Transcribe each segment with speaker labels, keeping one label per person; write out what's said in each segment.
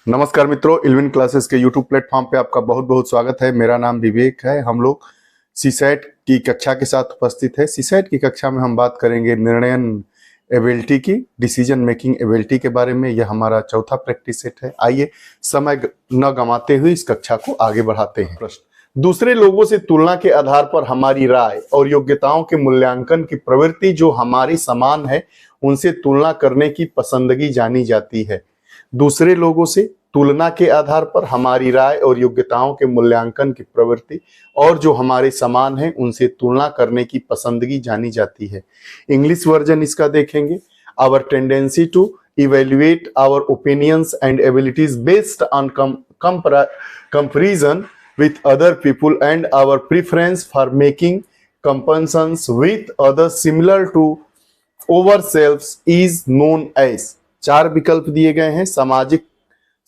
Speaker 1: नमस्कार मित्रों, इल्विन क्लासेस के यूट्यूब प्लेटफॉर्म पे आपका बहुत बहुत स्वागत है। मेरा नाम विवेक है। हम लोग सीसैट की कक्षा के साथ उपस्थित है। सीसैट की कक्षा में हम बात करेंगे निर्णयन एबिलिटी की, डिसीजन मेकिंग एबिलिटी के बारे में। यह हमारा चौथा प्रैक्टिस सेट है। आइए समय न गंवाते हुए इस कक्षा को आगे बढ़ाते हैं। प्रश्न: दूसरे लोगों से तुलना के आधार पर हमारी राय और योग्यताओं के मूल्यांकन की प्रवृत्ति जो हमारी समान है उनसे तुलना करने की पसंदगी जानी जाती है। दूसरे लोगों से तुलना के आधार पर हमारी राय और योग्यताओं के मूल्यांकन की प्रवृत्ति और जो हमारे समान है उनसे तुलना करने की पसंदगी जानी जाती है। इंग्लिश वर्जन इसका देखेंगे। Our tendency to evaluate our opinions and abilities based on comparison with other people and our preference for making comparisons with others similar to ourselves is known as। 4 विकल्प दिए गए हैं। सामाजिक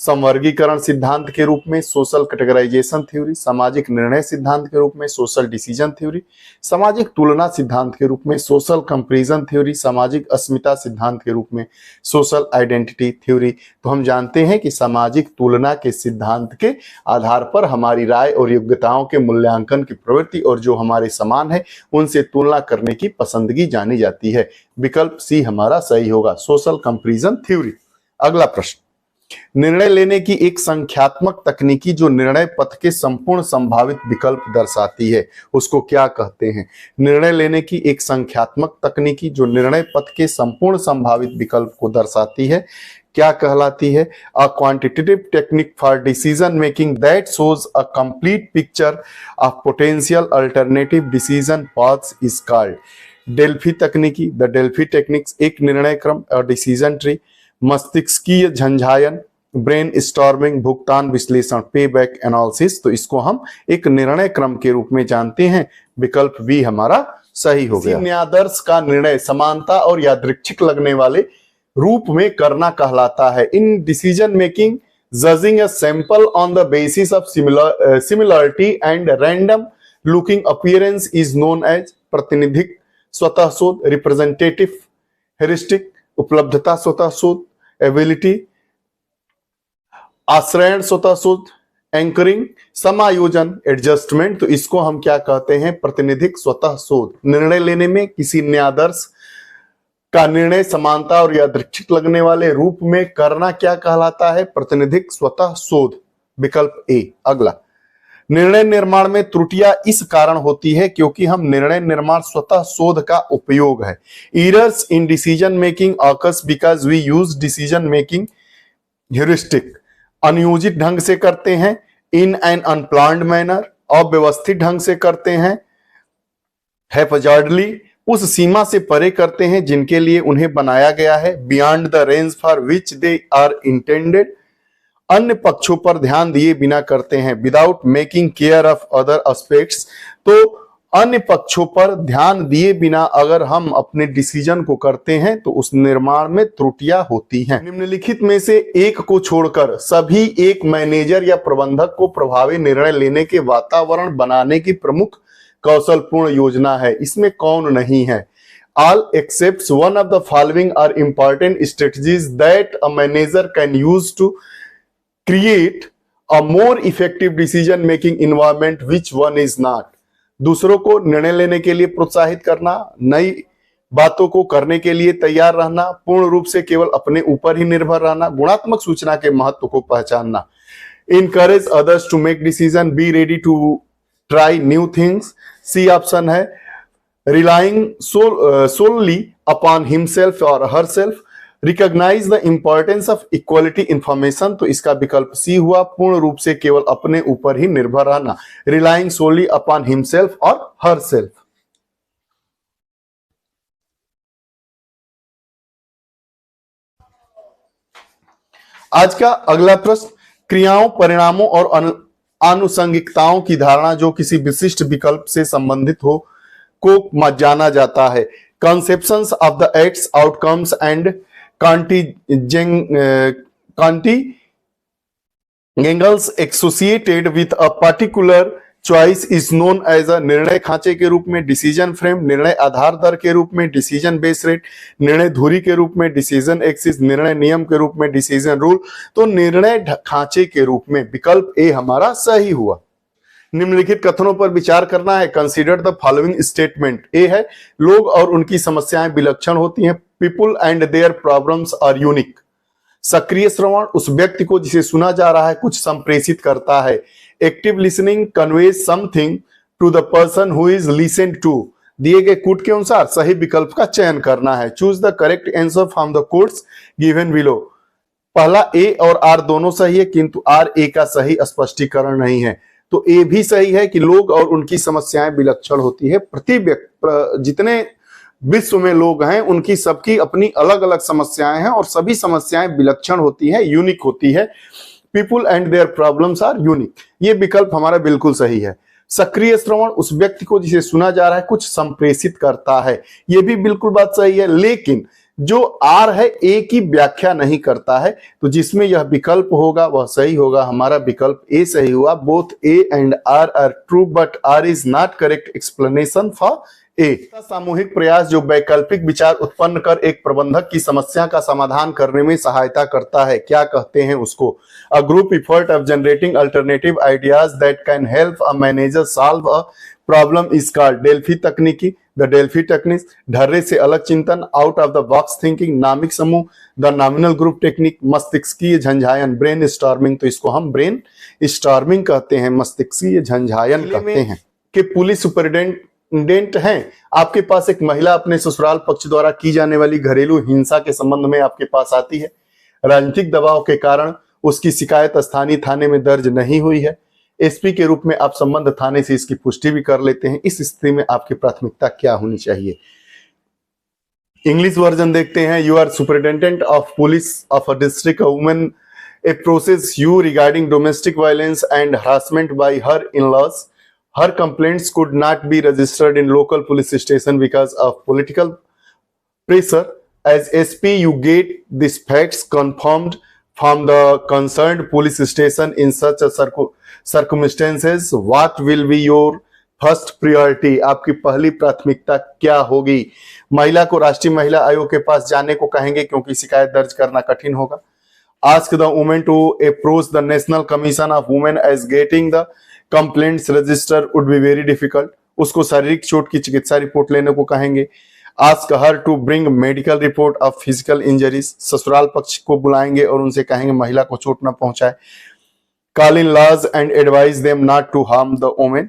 Speaker 1: संवर्गीकरण सिद्धांत के रूप में सोशल कैटेगराइजेशन थ्योरी, सामाजिक निर्णय सिद्धांत के रूप में सोशल डिसीजन थ्योरी, सामाजिक तुलना सिद्धांत के रूप में सोशल कंपैरिजन थ्योरी, सामाजिक अस्मिता सिद्धांत के रूप में सोशल आइडेंटिटी थ्योरी। तो हम जानते हैं कि सामाजिक तुलना के सिद्धांत के आधार पर हमारी राय और योग्यताओं के मूल्यांकन की प्रवृत्ति और जो हमारे समान है उनसे तुलना करने की पसंदगी जानी जाती है। विकल्प सी हमारा सही होगा, सोशल कंपैरिजन थ्योरी। अगला प्रश्न: निर्णय लेने की एक संख्यात्मक तकनीकी जो निर्णय पथ के संपूर्ण संभावित विकल्प दर्शाती है उसको क्या कहते हैं? निर्णय लेने की एक संख्यात्मक तकनीकी जो निर्णय पथ के संपूर्ण संभावित विकल्प को दर्शाती है क्या कहलाती है? A quantitative technique for decision making that shows a complete picture of potential alternative decision paths is called. Delphi तकनीकी, द डेल्फी टेक्निक्स, एक निर्णय क्रम और डिसीजन ट्री, मस्तिष्कीय झंझायन, ब्रेन स्टॉर्मिंग, भुगतान विश्लेषण, पे बैक एनालिसिस। तो इसको हम एक निर्णय क्रम के रूप में जानते हैं। विकल्प बी हमारा सही हो गया। न्यायादर्श का निर्णय समानता और यादृच्छिक लगने वाले रूप में करना कहलाता है। In decision making judging a sample on the basis of similarity and random looking appearance is known as. प्रतिनिधिक स्वतः शोध, रिप्रेजेंटेटिव हेरिस्टिक, उपलब्धता स्वतः शोध, एबिलिटी, आश्रयण स्वतः शोध, एंकरिंग, समायोजन, एडजस्टमेंट। तो इसको हम क्या कहते हैं? प्रतिनिधिक स्वतः शोध। निर्णय लेने में किसी न्यायादर्श का निर्णय समानता और यादृच्छिक लगने वाले रूप में करना क्या कहलाता है? प्रतिनिधिक स्वतः शोध। विकल्प ए। अगला: निर्णय निर्माण में त्रुटियां इस कारण होती है क्योंकि हम निर्णय निर्माण स्वतः शोध का उपयोग है। Errors in decision making occurs because we use decision making heuristic। अनियोजित ढंग से करते हैं, in an unplanned manner, अव्यवस्थित ढंग से करते हैं, haphazardly, उस सीमा से परे करते हैं जिनके लिए उन्हें बनाया गया है, beyond the range for which they are intended, अन्य पक्षों पर ध्यान दिए बिना करते हैं, without making care of other aspects. तो अन्य पक्षों पर ध्यान दिए बिना अगर हम अपने डिसीजन को करते हैं तो उस निर्माण में त्रुटियां होती हैं। निम्नलिखित में से एक को छोड़कर सभी एक मैनेजर या प्रबंधक को प्रभावी निर्णय लेने के वातावरण बनाने की प्रमुख कौशलपूर्ण योजना है। इसमें कौन नहीं है? All except one of the following are important strategies that a manager can use to create a more effective decision making environment, which one is not। दूसरों को निर्णय लेने के लिए प्रोत्साहित करना, नई बातों को करने के लिए तैयार रहना, पूर्ण रूप से केवल अपने ऊपर ही निर्भर रहना, गुणात्मक सूचना के महत्व को पहचानना, encourage others to make decision, be ready to try new things। C option है relying solely upon himself or herself, recognise the importance of equality information. तो इसका विकल्प सी हुआ, पूर्ण रूप से केवल अपने ऊपर ही निर्भर रहना, रिलाइंग सोली अपॉन हिमसेल्फ और हर सेल्फ। आज का अगला प्रश्न: क्रियाओं, परिणामों और आनुषंगिकताओं की धारणा जो किसी विशिष्ट विकल्प से संबंधित हो को जाना जाता है। Conceptions of the acts, outcomes and contingents associated with a particular choice is known as a निर्णय खांचे के रूप में, डिसीजन फ्रेम निर्णय आधार दर के रूप में, डिसीजन बेस रेट निर्णय धुरी के रूप में, डिसीजन एक्सिस निर्णय नियम के रूप में, डिसीजन रूल। तो निर्णय खांचे के रूप में विकल्प ए हमारा सही हुआ। निम्नलिखित कथनों पर विचार करना है। Consider the following statement. A है लोग और उनकी समस्याएं विलक्षण होती हैं। People and their problems are unique. सक्रिय श्रवण उस व्यक्ति को जिसे सुना जा रहा है कुछ संप्रेषित करता है। Active listening conveys something to the person who is listened to. दिए गए कूट के अनुसार सही विकल्प का चयन करना है। Choose the correct answer from the quotes given below. पहला ए और आर दोनों सही है, किंतु आर ए का सही स्पष्टीकरण नहीं है। तो ए भी सही है कि लोग और उनकी समस्याएं विलक्षण होती है। जितने विश्व में लोग हैं उनकी सबकी अपनी अलग अलग समस्याएं हैं और सभी समस्याएं विलक्षण होती है, यूनिक होती है। People and their problems are unique. ये विकल्प हमारा बिल्कुल सही है। सक्रिय श्रवण उस व्यक्ति को जिसे सुना जा रहा है कुछ संप्रेषित करता है। ये भी बिल्कुल बात सही है, लेकिन जो आर है ए की व्याख्या नहीं करता है। तो जिसमें यह विकल्प होगा वह सही होगा। हमारा विकल्प ए सही हुआ। Both A and R true but R is not correct explanation for A. सामूहिक प्रयास जो वैकल्पिक विचार उत्पन्न कर एक प्रबंधक की समस्या का समाधान करने में सहायता करता है, क्या कहते हैं उसको? A group effort of generating alternative ideas that can help a manager solve a problem is called. Delphi तकनीकी, द डेल्फी टेक्निक। ढर्रे से अलग चिंतन, out of the box thinking. नामिक समूह, द नॉमिनल ग्रुप टेक्निक। मस्तिष्कीय झंझायन, ब्रेन स्टॉर्मिंग। तो इसको हम ब्रेन स्टॉर्मिंग कहते हैं, मस्तिष्कीय झंझायन कहते हैं। कि पुलिस सुपरिटेंडेंट हैं, आपके पास एक महिला अपने ससुराल पक्ष द्वारा की जाने वाली घरेलू हिंसा के संबंध में आपके पास आती है। राजनीतिक दबाव के कारण उसकी शिकायत स्थानीय थाने में दर्ज नहीं हुई है। एसपी के रूप में आप संबंध थाने से इसकी पुष्टि भी कर लेते हैं। इस स्थिति में आपकी प्राथमिकता क्या होनी चाहिए? इंग्लिश वर्जन देखते हैं। You are superintendent of police of a district, a woman approaches you regarding domestic violence and harassment by her in-laws. Her complaints could not be registered in local police station because of political pressure. As SP, you get these facts confirmed from the concerned police station in such a circumstances. What will be your first priority? आपकी पहली प्राथमिकता क्या होगी? महिला को राष्ट्रीय महिला आयोग के पास जाने को कहेंगे क्योंकि शिकायत दर्ज करना कठिन होगा। Ask the woman to approach the National Commission of Women as getting the complaints register would be very difficult. उसको शारीरिक चोट की चिकित्सा रिपोर्ट लेने को कहेंगे। Ask her to bring medical report of physical injuries. ससुराल पक्ष को बुलाएंगे और उनसे कहेंगे महिला को चोट न पहुंचाए। Call in laws and advise them not to harm the woman.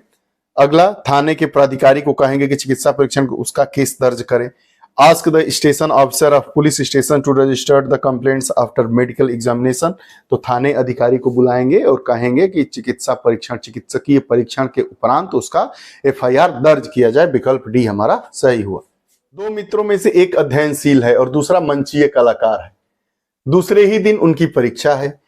Speaker 1: अगला, थाने के प्राधिकारी को कहेंगे कि चिकित्सा परीक्षण उसका केस दर्ज करें। Ask the station officer of police station to register the complaints after medical examination. तो थाने अधिकारी को बुलाएंगे और कहेंगे कि चिकित्सकीय परीक्षण के उपरांत उसका FIR दर्ज किया जाए। विकल्प डी हमारा सही हुआ। दो मित्रों में से एक अध्ययनशील है और दूसरा मंचीय कलाकार है। दूसरे ही दिन उनकी परीक्षा है।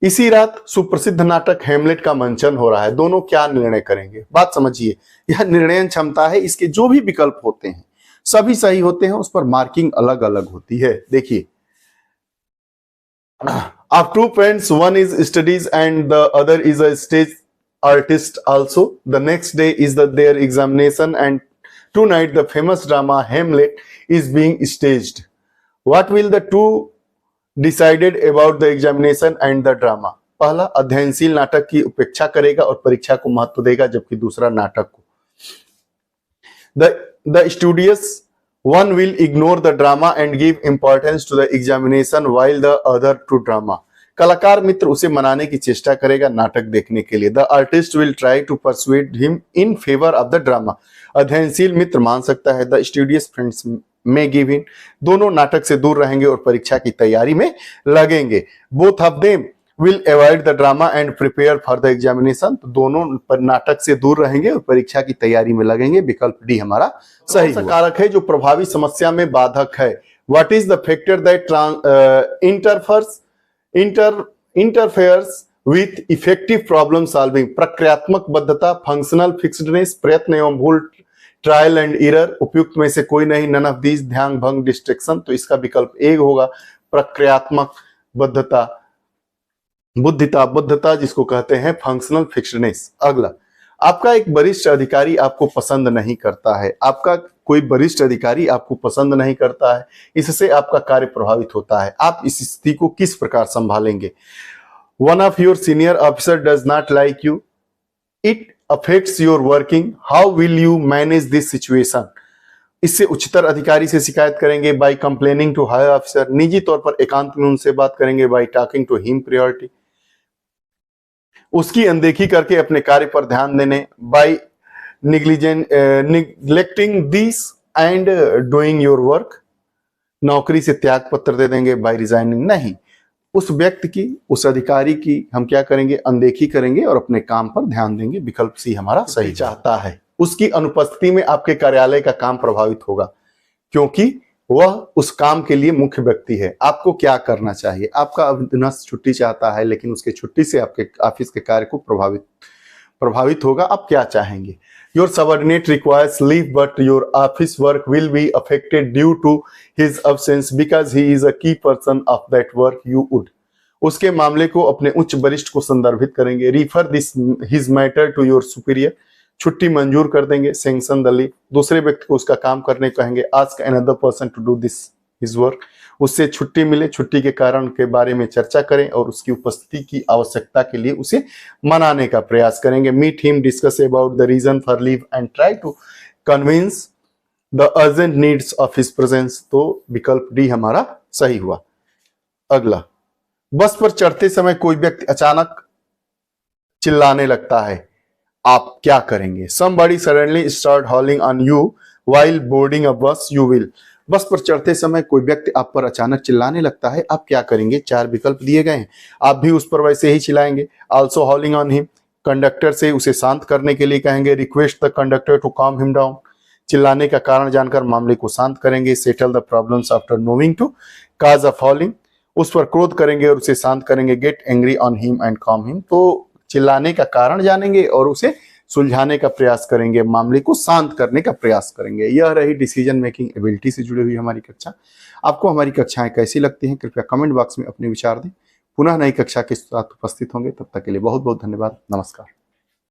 Speaker 1: इसी रात सुप्रसिद्ध नाटक हेमलेट का मंचन हो रहा है। दोनों क्या निर्णय करेंगे? बात समझिए, यह निर्णय क्षमता है। इसके जो भी विकल्प होते हैं सभी सही होते हैं, उस पर मार्किंग अलग अलग होती है। देखिए, of two friends, one is studies and the other is a stage artist also. The next day is their examination and tonight the famous drama Hamlet is being staged. What will the two decided about the examination and the drama? पहला, अध्ययनशील नाटक की उपेक्षा करेगा और परीक्षा को महत्व देगा, जबकि दूसरा नाटक को। The studious one will ignore the drama and give importance to the examination while the other to drama. कलाकार मित्र उसे मनाने की चेष्टा करेगा नाटक देखने के लिए। The artist will try to persuade him in favor of the drama. अध्ययनशील मित्र मान सकता है। The studious friends may give in. दोनों नाटक से दूर रहेंगे और परीक्षा की तैयारी में लगेंगे। Both of them will avoid the drama and prepare for the examination. तो दोनों नाटक से दूर रहेंगे और परीक्षा की तैयारी में लगेंगे। विकल्प डी हमारा सही हुआ। कारक है जो प्रभावी समस्या में बाधक है। What is the factor that interferes with effective problem solving? प्रक्रियात्मक बद्धता, फंक्शनल फिक्स्डनेस, प्रयत्न एवं भूल, ट्रायल एंड एरर। उपयुक्त में से कोई नहीं, नन ऑफ दीज, ध्यान भंग, डिस्ट्रैक्शन। तो इसका विकल्प एक होगा, प्रक्रियात्मक बद्धता, बुद्धिता जिसको कहते हैं फंक्शनल फिक्स्डनेस। अगला, आपका एक वरिष्ठ अधिकारी आपको पसंद नहीं करता है, आपका कोई वरिष्ठ अधिकारी आपको पसंद नहीं करता है, इससे आपका कार्य प्रभावित होता है। आप इस स्थिति को किस प्रकार संभालेंगे? One of your senior officer does not like you, it affects your working, how will you manage this situation? इससे उच्चतर अधिकारी से शिकायत करेंगे by complaining to higher officer, निजी तौर पर एकांत में उनसे बात करेंगे by talking to him priority, उसकी अनदेखी करके अपने कार्य पर ध्यान देने by neglecting this and doing your work, नौकरी से त्याग पत्र दे देंगे बाय रिजाइनिंग। नहीं, उस व्यक्ति की, उस अधिकारी की हम क्या करेंगे? अनदेखी करेंगे और अपने काम पर ध्यान देंगे। विकल्प सी हमारा सही चाहता है। उसकी अनुपस्थिति में आपके कार्यालय का काम प्रभावित होगा क्योंकि वह उस काम के लिए मुख्य व्यक्ति है। आपको क्या करना चाहिए? आपका अधीनस्थ छुट्टी चाहता है लेकिन उसके छुट्टी से आपके ऑफिस के कार्य को प्रभावित होगा। आप क्या चाहेंगे? Your subordinate requires leave but your office work will be affected due to his absence because he is a key person of that work you would. उसके मामले को अपने उच्च वरिष्ठ को संदर्भित करेंगे। Refer this his matter to your superior, छुट्टी मंजूर कर देंगे। सैंक्शन द लीव, दूसरे व्यक्ति को उसका काम करने कहेंगे। Ask another person to do this his work, उससे छुट्टी मिले, छुट्टी के कारण के बारे में चर्चा करें और उसकी उपस्थिति की आवश्यकता के लिए उसे मनाने का प्रयास करेंगे। Meet him, discuss about the reason for leave and try to convince the urgent needs of his presence. तो विकल्प डी हमारा सही हुआ। अगला, बस पर चढ़ते समय कोई व्यक्ति अचानक चिल्लाने लगता है, आप क्या करेंगे? Somebody suddenly start hauling on you while boarding a bus, you will। बस पर चढ़ते समय कोई व्यक्ति आप पर अचानक चिल्लाने लगता है, आप क्या करेंगे? 4 विकल्प दिए गए हैं। आप भी उस पर वैसे ही चिल्लाएंगे। Also hauling on him, conductor से उसे शांत करने के लिए कहेंगे। Request the conductor to calm him down, चिल्लाने का कारण जानकर मामले को शांत करेंगे। Settle the problems after knowing to cause of hauling, उस पर क्रोध करेंगे और उसे शांत करेंगे। Get angry on him and calm him, तो चिल्लाने का कारण जानेंगे और उसे सुलझाने का प्रयास करेंगे, मामले को शांत करने का प्रयास करेंगे। यह रही डिसीजन मेकिंग एबिलिटी से जुड़ी हुई हमारी कक्षा। आपको हमारी कक्षाएं कैसी लगती हैं कृपया कमेंट बॉक्स में अपने विचार दें। पुनः नई कक्षा के साथ उपस्थित होंगे, तब तक के लिए बहुत बहुत धन्यवाद। नमस्कार।